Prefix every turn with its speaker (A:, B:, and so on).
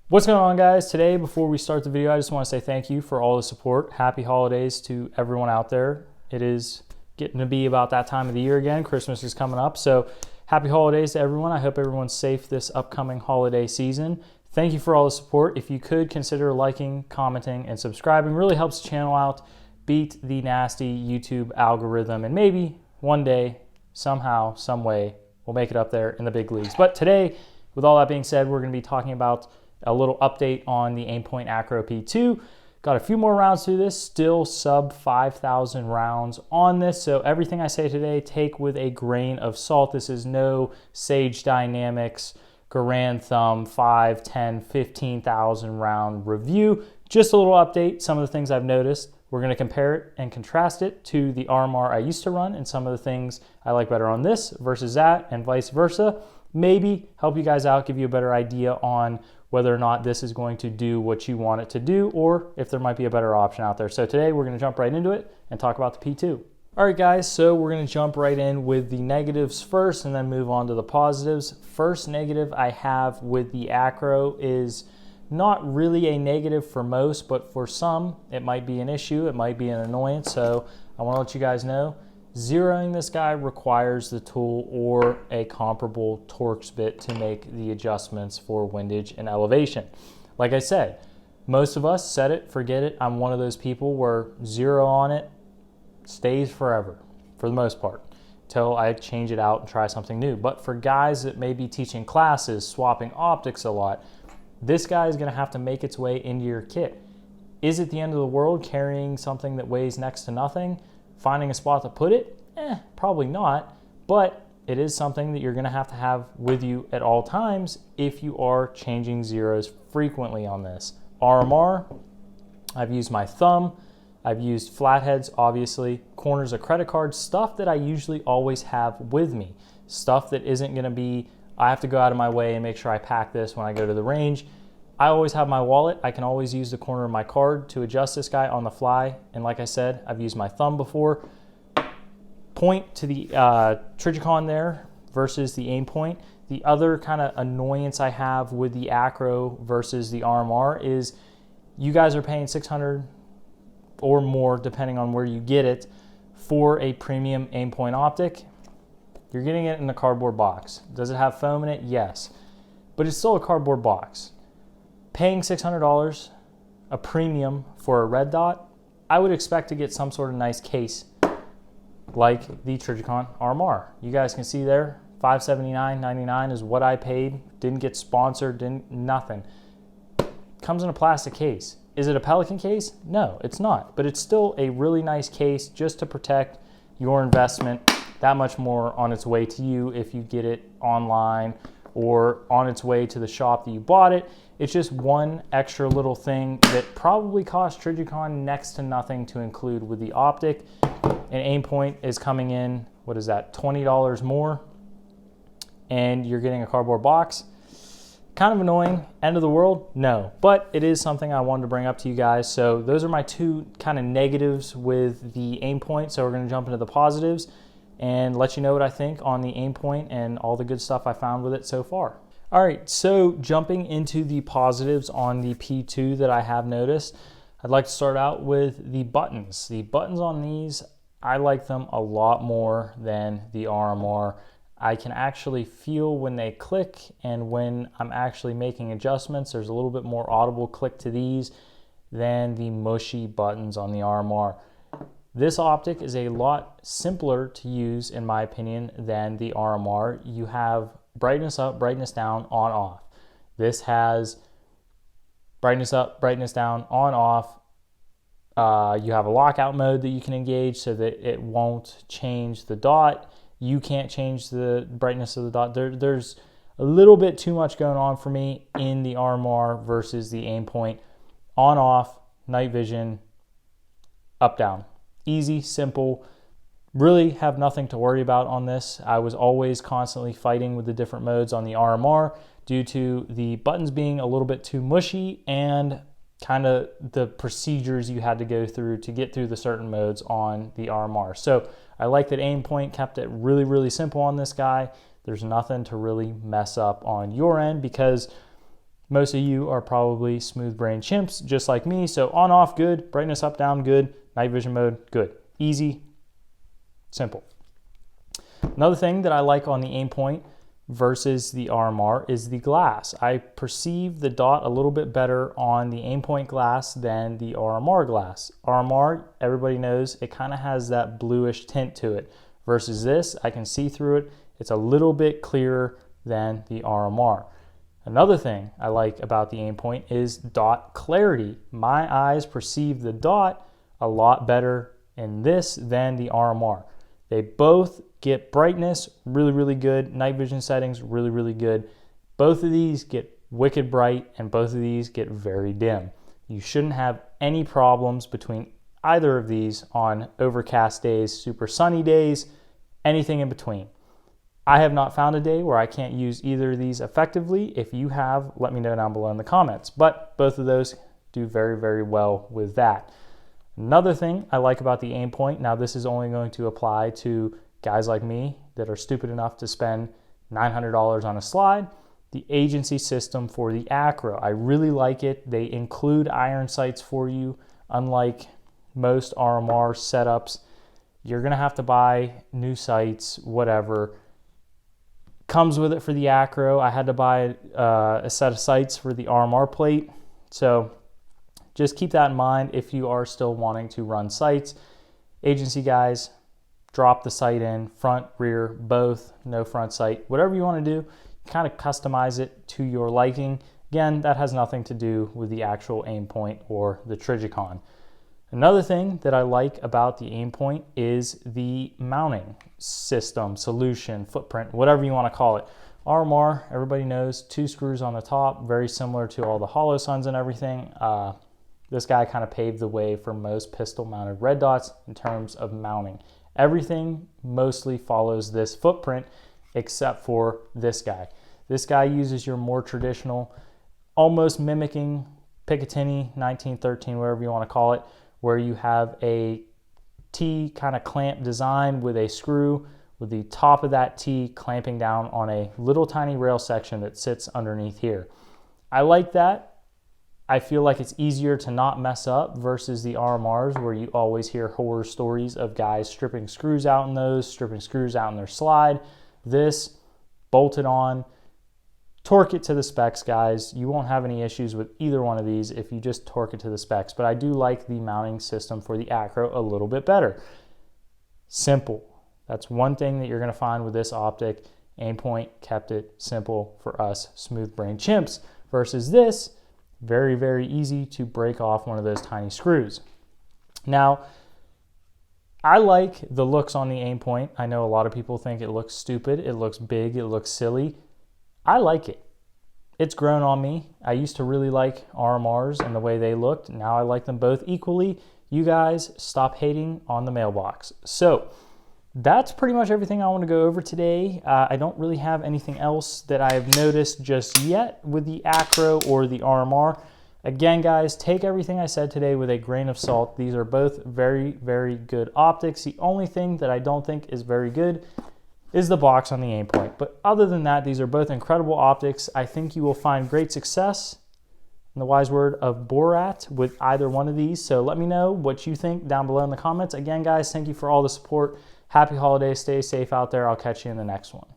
A: What's going on, guys? Today, before we start the video, I just want to say thank you for all the support. Happy holidays to everyone out there. It is getting to be about that time of the year again. Christmas is coming up, so happy holidays to everyone. I hope everyone's safe this upcoming holiday season. Thank you for all the support. If you could consider liking, commenting, and subscribing, really helps the channel out, beat the nasty YouTube algorithm, and maybe one day, somehow, some way, we'll make it up there in the big leagues. But today, with all that being said, we're going to be talking about a little update on the Aimpoint Acro P-2. Got a few more rounds to this, still sub 5,000 rounds on this. So everything I say today, take with a grain of salt. This is no Sage Dynamics, Garand Thumb, 5, 10, 15,000 round review. Just a little update, some of the things I've noticed. We're going to compare it and contrast it to the RMR I used to run and some of the things I like better on this versus that and vice versa. Maybe help you guys out, give you a better idea on whether or not this is going to do what you want it to do, or if there might be a better option out there. So today we're going to jump right into it and talk about the P2. All right, guys, so we're going to jump right in with the negatives first and then move on to the positives. First negative I have with the Acro is not really a negative for most, but for some it might be an issue, it might be an annoyance. So I want to let you guys know, zeroing this guy requires the tool or a comparable Torx bit to make the adjustments for windage and elevation. Like I said, most of us set it, forget it. I'm one of those people where zero on it stays forever for the most part until I change it out and try something new. But for guys that may be teaching classes, swapping optics a lot, this guy is going to have to make its way into your kit. Is it the end of the world carrying something that weighs next to nothing? Finding a spot to put it? Probably not, but it is something that you're going to have with you at all times if you are changing zeros frequently on this. RMR, I've used my thumb, I've used flatheads, obviously, corners of credit cards, stuff that I usually always have with me, stuff that isn't going to be, I have to go out of my way and make sure I pack this when I go to the range. I always have my wallet. I can always use the corner of my card to adjust this guy on the fly. And like I said, I've used my thumb before. Point to the Trijicon there versus the Aimpoint. The other kind of annoyance I have with the Acro versus the RMR is you guys are paying $600 or more, depending on where you get it, for a premium Aimpoint optic. You're getting it in a cardboard box. Does it have foam in it? Yes. But it's still a cardboard box. Paying $600, a premium for a red dot, I would expect to get some sort of nice case like the Trijicon RMR. You guys can see there, $579.99 is what I paid. Didn't get sponsored, nothing. Comes in a plastic case. Is it a Pelican case? No, it's not. But it's still a really nice case just to protect your investment that much more on its way to you if you get it online or on its way to the shop that you bought it. It's just one extra little thing that probably cost Trijicon next to nothing to include with the optic. And Aimpoint is coming in, what is that, $20 more, and you're getting a cardboard box. Kind of annoying. End of the world? No. But it is something I wanted to bring up to you guys. So those are my two kind of negatives with the Aimpoint. So we're going to jump into the positives and let you know what I think on the Aimpoint and all the good stuff I found with it so far. All right, so jumping into the positives on the P2 that I have noticed, I'd like to start out with the buttons. The buttons on these, I like them a lot more than the RMR. I can actually feel when they click, and when I'm actually making adjustments, there's a little bit more audible click to these than the mushy buttons on the RMR. This optic is a lot simpler to use, in my opinion, than the RMR. You have brightness up, brightness down, on, off. This has brightness up, brightness down, on, off. You have a lockout mode that you can engage so that it won't change the dot. You can't change the brightness of the dot. There's a little bit too much going on for me in the RMR versus the Aimpoint. On, off, night vision, up, down. Easy, simple. Really have nothing to worry about on this. I was always constantly fighting with the different modes on the RMR due to the buttons being a little bit too mushy and kind of the procedures you had to go through to get through the certain modes on the RMR. So I like that Aimpoint kept it really, really simple on this guy. There's nothing to really mess up on your end because Most of you are probably smooth brain chimps just like me. So on, off, good. Brightness up, down, good. Night vision mode, good. Easy, simple. Another thing that I like on the Aimpoint versus the RMR is the glass. I perceive the dot a little bit better on the Aimpoint glass than the RMR glass. RMR, everybody knows, it kind of has that bluish tint to it. Versus this, I can see through it. It's a little bit clearer than the RMR. Another thing I like about the Aimpoint is dot clarity. My eyes perceive the dot a lot better in this than the RMR. They both get brightness really, really good. Night vision settings really, really good. Both of these get wicked bright and both of these get very dim. You shouldn't have any problems between either of these on overcast days, super sunny days, anything in between. I have not found a day where I can't use either of these effectively. If you have, let me know down below in the comments. But both of those do very, very well with that. Another thing I like about the Aimpoint, now this is only going to apply to guys like me that are stupid enough to spend $900 on a slide, the agency system for the Acro. I really like it. They include iron sights for you. Unlike most RMR setups, you're gonna have to buy new sights, whatever. Comes with it for the Acro. I had to buy a set of sights for the RMR plate. So just keep that in mind if you are still wanting to run sights. Agency guys, drop the sight in, front, rear, both, no front sight. Whatever you want to do, kind of customize it to your liking. Again, that has nothing to do with the actual Aimpoint or the Trijicon. Another thing that I like about the Aimpoint is the mounting system, solution, footprint, whatever you want to call it. RMR, everybody knows, 2 screws on the top, very similar to all the Holosuns and everything. This guy kind of paved the way for most pistol-mounted red dots in terms of mounting. Everything mostly follows this footprint except for this guy. This guy uses your more traditional, almost mimicking Picatinny 1913, whatever you want to call it, where you have a T kind of clamp design with a screw with the top of that T clamping down on a little tiny rail section that sits underneath here. I like that. I feel like it's easier to not mess up versus the RMRs where you always hear horror stories of guys stripping screws out in those, stripping screws out in their slide. This, bolt it on, torque it to the specs, guys. You won't have any issues with either one of these if you just torque it to the specs, but I do like the mounting system for the Acro a little bit better. Simple. That's one thing that you're gonna find with this optic. Aimpoint kept it simple for us smooth brain chimps versus this, very, very easy to break off one of those tiny screws. Now, I like the looks on the Aimpoint. I know a lot of people think it looks stupid, it looks big, it looks silly. I like it. It's grown on me. I used to really like RMRs and the way they looked. Now I like them both equally. You guys stop hating on the mailbox. So that's pretty much everything I want to go over today. I don't really have anything else that I've noticed just yet with the Acro or the RMR. Again, guys, take everything I said today with a grain of salt. These are both very, very good optics. The only thing that I don't think is very good is the box on the Aimpoint. But other than that, these are both incredible optics. I think you will find great success, in the wise word of Borat, with either one of these. So let me know what you think down below in the comments. Again, guys, thank you for all the support. Happy holidays. Stay safe out there. I'll catch you in the next one.